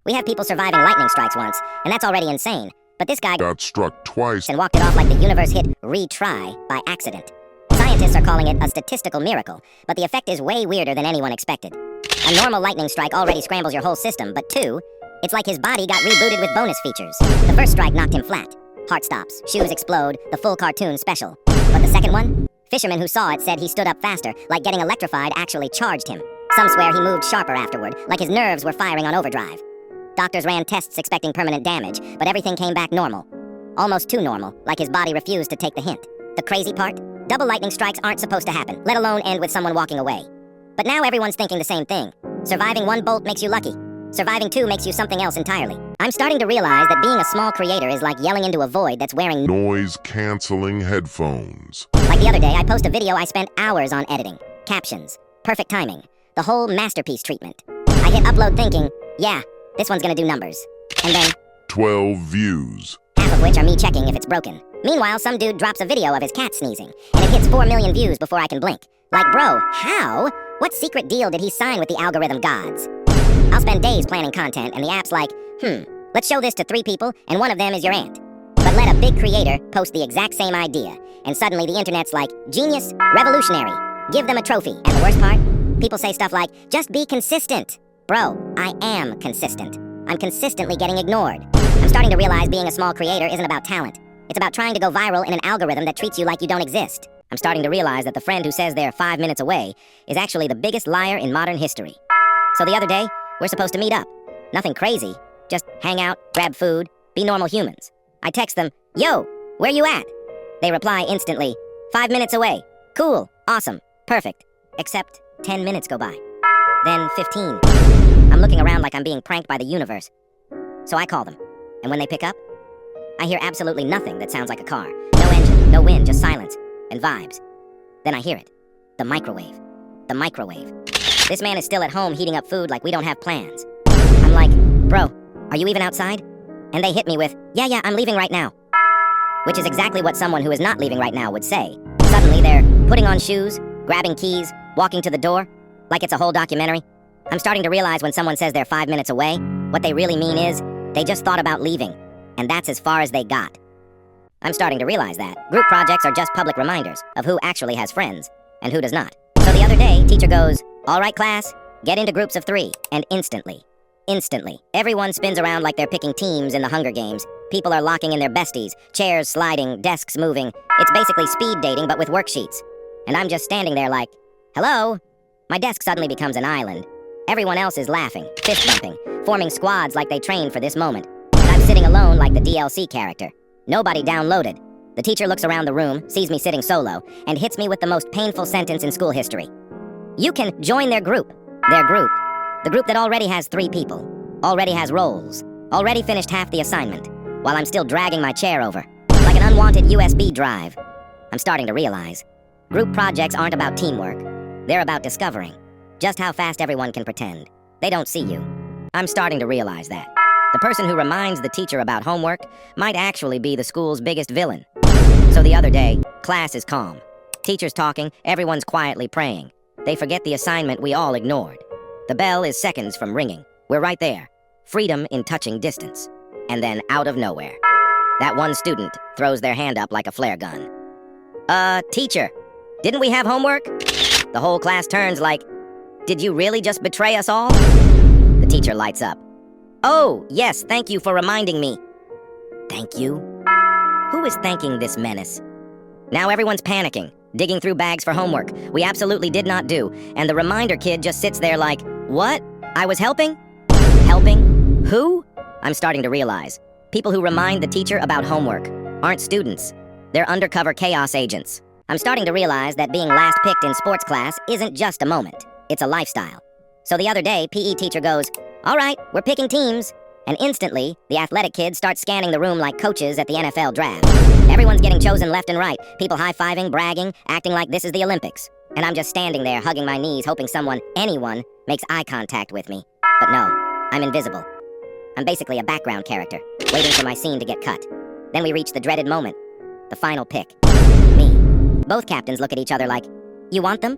We have people surviving lightning strikes once, and that's already insane. But this guy got struck twice and walked it off like the universe hit retry by accident. Scientists are calling it a statistical miracle, but the effect is way weirder than anyone expected. A normal lightning strike already scrambles your whole system, but two, it's like his body got rebooted with bonus features. The first strike knocked him flat. Heart stops, shoes explode, the full cartoon special. But the second one? Fishermen who saw it said he stood up faster, like getting electrified actually charged him. Some swear he moved sharper afterward, like his nerves were firing on overdrive. Doctors ran tests expecting permanent damage, but everything came back normal. Almost too normal, like his body refused to take the hint. The crazy part? Double lightning strikes aren't supposed to happen, let alone end with someone walking away. But now everyone's thinking the same thing. Surviving one bolt makes you lucky. Surviving two makes you something else entirely. I'm starting to realize that being a small creator is like yelling into a void that's wearing noise-canceling headphones. Like the other day, I post a video I spent hours on editing. Captions. Perfect timing. The whole masterpiece treatment. I hit upload thinking, yeah, this one's gonna do numbers. And then 12 views. Half of which are me checking if it's broken. Meanwhile, some dude drops a video of his cat sneezing, and it hits 4 million views before I can blink. Like, bro, how? What secret deal did he sign with the algorithm gods? I'll spend days planning content, and the app's like, let's show this to 3 people, and one of them is your aunt. But let a big creator post the exact same idea, and suddenly the internet's like, genius, revolutionary, give them a trophy. And the worst part? People say stuff like, just be consistent. Bro, I am consistent. I'm consistently getting ignored. I'm starting to realize being a small creator isn't about talent. It's about trying to go viral in an algorithm that treats you like you don't exist. I'm starting to realize that the friend who says they're 5 minutes away is actually the biggest liar in modern history. So the other day, we're supposed to meet up. Nothing crazy. Just hang out, grab food, be normal humans. I text them, yo, where you at? They reply instantly, 5 minutes away. Cool, awesome, perfect. Except 10 minutes go by. Then 15. I'm looking around like I'm being pranked by the universe. So I call them. And when they pick up, I hear absolutely nothing that sounds like a car. No engine, no wind, just silence and vibes. Then I hear it. The microwave. The microwave. This man is still at home heating up food like we don't have plans. I'm like, bro, are you even outside? And they hit me with, yeah, I'm leaving right now. Which is exactly what someone who is not leaving right now would say. Suddenly they're putting on shoes, grabbing keys, walking to the door, like it's a whole documentary. I'm starting to realize when someone says they're 5 minutes away, what they really mean is, they just thought about leaving. And that's as far as they got. I'm starting to realize that. Group projects are just public reminders of who actually has friends and who does not. So the other day, teacher goes, all right, class, get into groups of 3. And instantly, everyone spins around like they're picking teams in the Hunger Games. People are locking in their besties, chairs sliding, desks moving. It's basically speed dating, but with worksheets. And I'm just standing there like, hello? My desk suddenly becomes an island. Everyone else is laughing, fist bumping, forming squads like they trained for this moment. And I'm sitting alone like the DLC character. Nobody downloaded. The teacher looks around the room, sees me sitting solo, and hits me with the most painful sentence in school history. You can join their group. Their group. The group that already has 3 people. Already has roles. Already finished half the assignment. While I'm still dragging my chair over. Like an unwanted USB drive. I'm starting to realize. Group projects aren't about teamwork. They're about discovering just how fast everyone can pretend. They don't see you. I'm starting to realize that. The person who reminds the teacher about homework might actually be the school's biggest villain. So the other day, class is calm. Teacher's talking, everyone's quietly praying. They forget the assignment we all ignored. The bell is seconds from ringing. We're right there. Freedom in touching distance. And then out of nowhere, that one student throws their hand up like a flare gun. Teacher, didn't we have homework? The whole class turns like, did you really just betray us all? The teacher lights up. Oh, yes, thank you for reminding me. Thank you? Who is thanking this menace? Now everyone's panicking, digging through bags for homework we absolutely did not do, and the reminder kid just sits there like, what? I was helping? Helping? Who? I'm starting to realize. People who remind the teacher about homework aren't students. They're undercover chaos agents. I'm starting to realize that being last picked in sports class isn't just a moment. It's a lifestyle. So the other day, PE teacher goes, all right, we're picking teams. And instantly, the athletic kids start scanning the room like coaches at the NFL draft. Everyone's getting chosen left and right. People high-fiving, bragging, acting like this is the Olympics. And I'm just standing there, hugging my knees, hoping anyone, makes eye contact with me. But no, I'm invisible. I'm basically a background character, waiting for my scene to get cut. Then we reach the dreaded moment. The final pick. Me. Both captains look at each other like, you want them?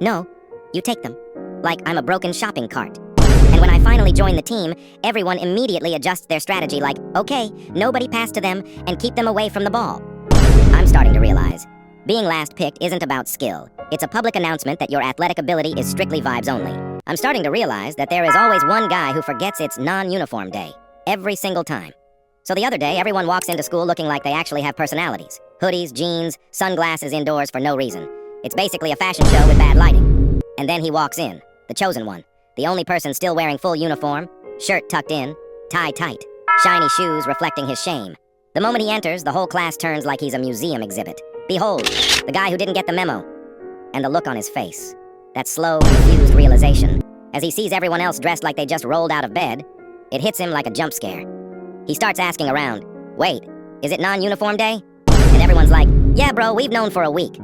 No, you take them. Like I'm a broken shopping cart. And when I finally join the team, everyone immediately adjusts their strategy like, okay, nobody pass to them and keep them away from the ball. I'm starting to realize, being last picked isn't about skill. It's a public announcement that your athletic ability is strictly vibes only. I'm starting to realize that there is always one guy who forgets it's non-uniform day. Every single time. So the other day, everyone walks into school looking like they actually have personalities. Hoodies, jeans, sunglasses indoors for no reason. It's basically a fashion show with bad lighting. And then he walks in, the chosen one. The only person still wearing full uniform, shirt tucked in, tie tight, shiny shoes reflecting his shame. The moment he enters, the whole class turns like he's a museum exhibit. Behold, the guy who didn't get the memo. And the look on his face. That slow, confused realization. As he sees everyone else dressed like they just rolled out of bed, it hits him like a jump scare. He starts asking around, wait, is it non-uniform day? And everyone's like, yeah bro, we've known for a week.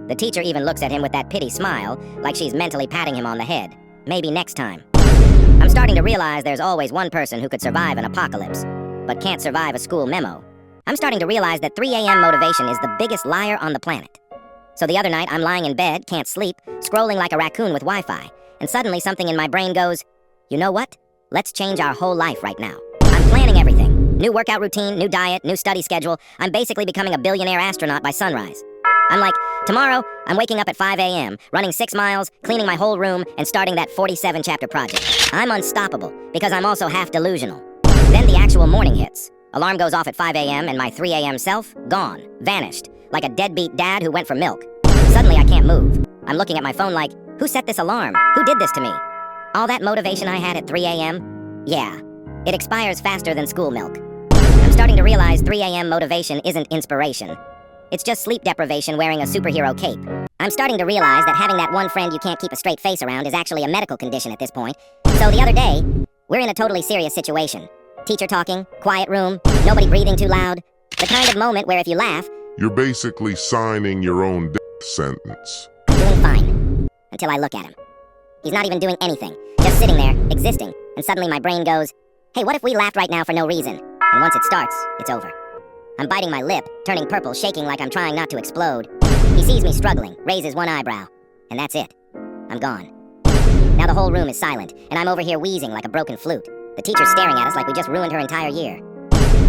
The teacher even looks at him with that pity smile, like she's mentally patting him on the head. Maybe next time. I'm starting to realize there's always one person who could survive an apocalypse, but can't survive a school memo. I'm starting to realize that 3 a.m. motivation is the biggest liar on the planet. So the other night, I'm lying in bed, can't sleep, scrolling like a raccoon with Wi-Fi, and suddenly something in my brain goes, you know what? Let's change our whole life right now. I'm planning everything. New workout routine, new diet, new study schedule. I'm basically becoming a billionaire astronaut by sunrise. I'm like, tomorrow, I'm waking up at 5 a.m., running 6 miles, cleaning my whole room, and starting that 47-chapter project. I'm unstoppable, because I'm also half delusional. Then the actual morning hits. Alarm goes off at 5 a.m., and my 3 a.m. self, gone, vanished, like a deadbeat dad who went for milk. Suddenly I can't move. I'm looking at my phone like, who set this alarm? Who did this to me? All that motivation I had at 3 a.m.? Yeah, it expires faster than school milk. I'm starting to realize 3 a.m. motivation isn't inspiration. It's just sleep deprivation wearing a superhero cape. I'm starting to realize that having that one friend you can't keep a straight face around is actually a medical condition at this point. So the other day, we're in a totally serious situation. Teacher talking, quiet room, nobody breathing too loud. The kind of moment where if you laugh, You're basically signing your own death sentence. I'm doing fine. Until I look at him. He's not even doing anything. Just sitting there, existing. And suddenly my brain goes, hey, what if we laughed right now for no reason? And once it starts, it's over. I'm biting my lip, turning purple, shaking like I'm trying not to explode. He sees me struggling, raises one eyebrow. And that's it. I'm gone. Now the whole room is silent, and I'm over here wheezing like a broken flute. The teacher's staring at us like we just ruined her entire year.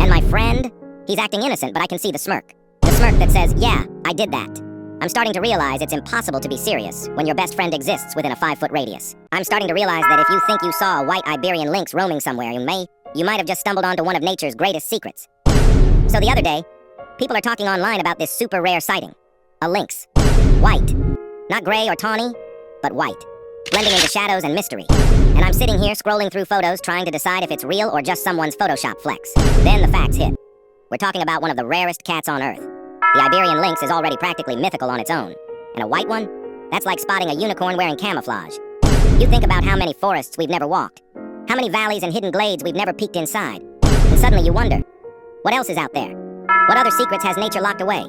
And my friend? He's acting innocent, but I can see the smirk. The smirk that says, yeah, I did that. I'm starting to realize it's impossible to be serious when your best friend exists within a 5-foot radius. I'm starting to realize that if you think you saw a white Iberian lynx roaming somewhere, you might have just stumbled onto one of nature's greatest secrets. So the other day, people are talking online about this super rare sighting. A lynx. White. Not gray or tawny, but white. Blending into shadows and mystery. And I'm sitting here scrolling through photos trying to decide if it's real or just someone's Photoshop flex. Then the facts hit. We're talking about one of the rarest cats on Earth. The Iberian lynx is already practically mythical on its own. And a white one? That's like spotting a unicorn wearing camouflage. You think about how many forests we've never walked. How many valleys and hidden glades we've never peeked inside. And suddenly you wonder, what else is out there? What other secrets has nature locked away?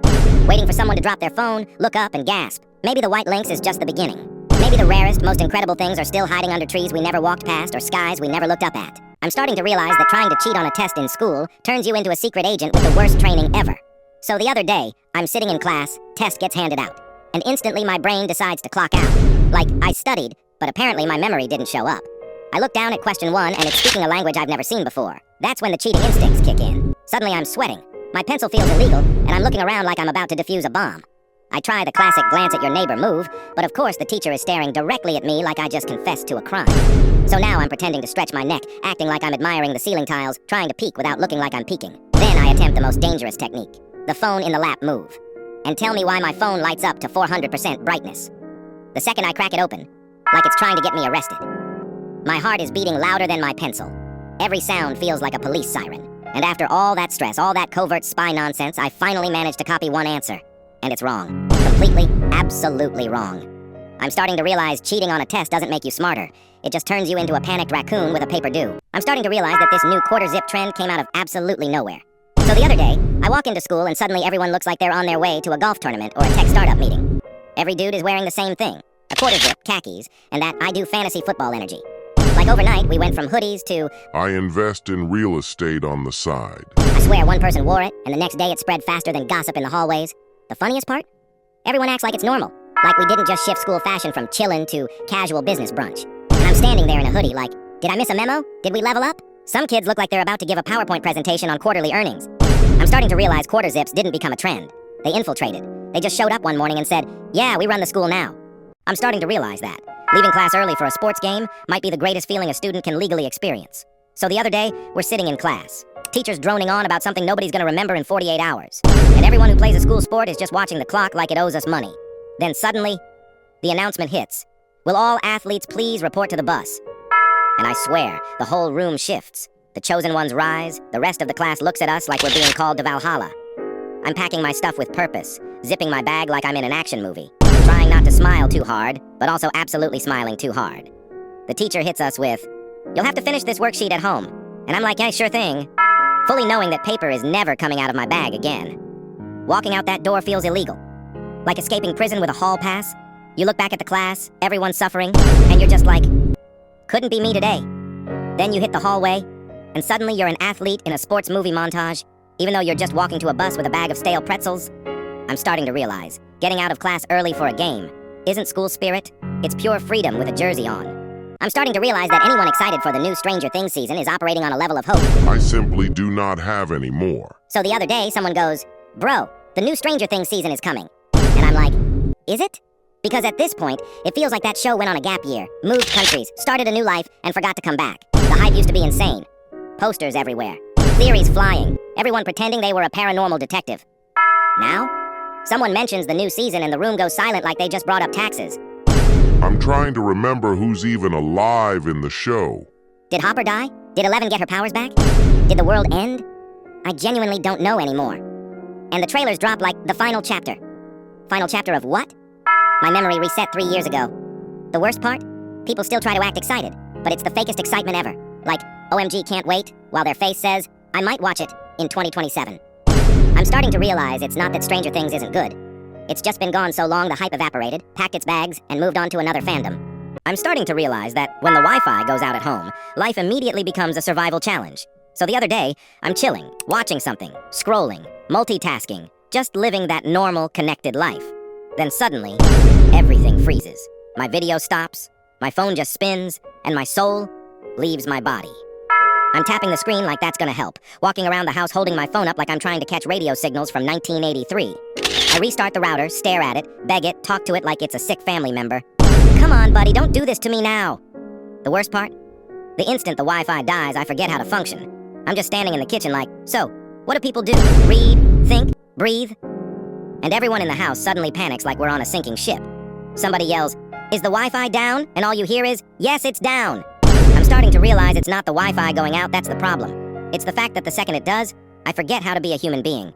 Waiting for someone to drop their phone, look up, and gasp. Maybe the white lynx is just the beginning. Maybe the rarest, most incredible things are still hiding under trees we never walked past or skies we never looked up at. I'm starting to realize that trying to cheat on a test in school turns you into a secret agent with the worst training ever. So the other day, I'm sitting in class, test gets handed out, and instantly my brain decides to clock out. Like, I studied, but apparently my memory didn't show up. I look down at question 1 and it's speaking a language I've never seen before. That's when the cheating instincts kick in. Suddenly I'm sweating. My pencil feels illegal, and I'm looking around like I'm about to defuse a bomb. I try the classic glance at your neighbor move, but of course the teacher is staring directly at me like I just confessed to a crime. So now I'm pretending to stretch my neck, acting like I'm admiring the ceiling tiles, trying to peek without looking like I'm peeking. Then I attempt the most dangerous technique, the phone in the lap move. And tell me why my phone lights up to 400% brightness. The second I crack it open, like it's trying to get me arrested. My heart is beating louder than my pencil. Every sound feels like a police siren. And after all that stress, all that covert spy nonsense, I finally managed to copy one answer. And it's wrong. Completely, absolutely wrong. I'm starting to realize cheating on a test doesn't make you smarter. It just turns you into a panicked raccoon with a paper due. I'm starting to realize that this new quarter zip trend came out of absolutely nowhere. So the other day, I walk into school and suddenly everyone looks like they're on their way to a golf tournament or a tech startup meeting. Every dude is wearing the same thing. A quarter zip, khakis, and that I do fantasy football energy. Like overnight, we went from hoodies to I invest in real estate on the side. I swear one person wore it, and the next day it spread faster than gossip in the hallways. The funniest part? Everyone acts like it's normal. Like we didn't just shift school fashion from chillin' to casual business brunch. And I'm standing there in a hoodie like, Did I miss a memo? Did we level up? Some kids look like they're about to give a PowerPoint presentation on quarterly earnings. I'm starting to realize quarter zips didn't become a trend. They infiltrated. They just showed up one morning and said, "Yeah, we run the school now." I'm starting to realize that leaving class early for a sports game might be the greatest feeling a student can legally experience. So the other day, we're sitting in class. Teacher's droning on about something nobody's gonna remember in 48 hours. And everyone who plays a school sport is just watching the clock like it owes us money. Then suddenly, the announcement hits. Will all athletes please report to the bus? And I swear, the whole room shifts. The chosen ones rise, the rest of the class looks at us like we're being called to Valhalla. I'm packing my stuff with purpose, zipping my bag like I'm in an action movie, trying not to smile too hard, but also absolutely smiling too hard. The teacher hits us with, "You'll have to finish this worksheet at home." And I'm like, "Yeah, sure thing," fully knowing that paper is never coming out of my bag again. Walking out that door feels illegal. Like escaping prison with a hall pass. You look back at the class, everyone's suffering, and you're just like, couldn't be me today. Then you hit the hallway, and suddenly you're an athlete in a sports movie montage, even though you're just walking to a bus with a bag of stale pretzels. I'm starting to realize, getting out of class early for a game isn't school spirit, it's pure freedom with a jersey on. I'm starting to realize that anyone excited for the new Stranger Things season is operating on a level of hope. I simply do not have any more. So the other day, someone goes, "Bro, the new Stranger Things season is coming." And I'm like, is it? Because at this point, it feels like that show went on a gap year, moved countries, started a new life, and forgot to come back. The hype used to be insane. Posters everywhere. Theories flying. Everyone pretending they were a paranormal detective. Now, someone mentions the new season and the room goes silent like they just brought up taxes. I'm trying to remember who's even alive in the show. Did Hopper die? Did Eleven get her powers back? Did the world end? I genuinely don't know anymore. And the trailers drop like the final chapter. Final chapter of what? My memory reset 3 years ago. The worst part? People still try to act excited, but it's the fakest excitement ever. Like, OMG can't wait, while their face says, I might watch it in 2027. I'm starting to realize it's not that Stranger Things isn't good. It's just been gone so long the hype evaporated, packed its bags, and moved on to another fandom. I'm starting to realize that when the Wi-Fi goes out at home, life immediately becomes a survival challenge. So the other day, I'm chilling, watching something, scrolling, multitasking, just living that normal, connected life. Then suddenly, everything freezes. My video stops, my phone just spins, and my soul leaves my body. I'm tapping the screen like that's gonna help, walking around the house holding my phone up like I'm trying to catch radio signals from 1983. I restart the router, stare at it, beg it, talk to it like it's a sick family member. Come on, buddy, don't do this to me now. The worst part? The instant the Wi-Fi dies, I forget how to function. I'm just standing in the kitchen like, so, what do people do? Read, think, breathe? And everyone in the house suddenly panics like we're on a sinking ship. Somebody yells, "Is the Wi-Fi down?" And all you hear is, "Yes, it's down." I'm starting to realize it's not the Wi-Fi going out that's the problem. It's the fact that the second it does, I forget how to be a human being.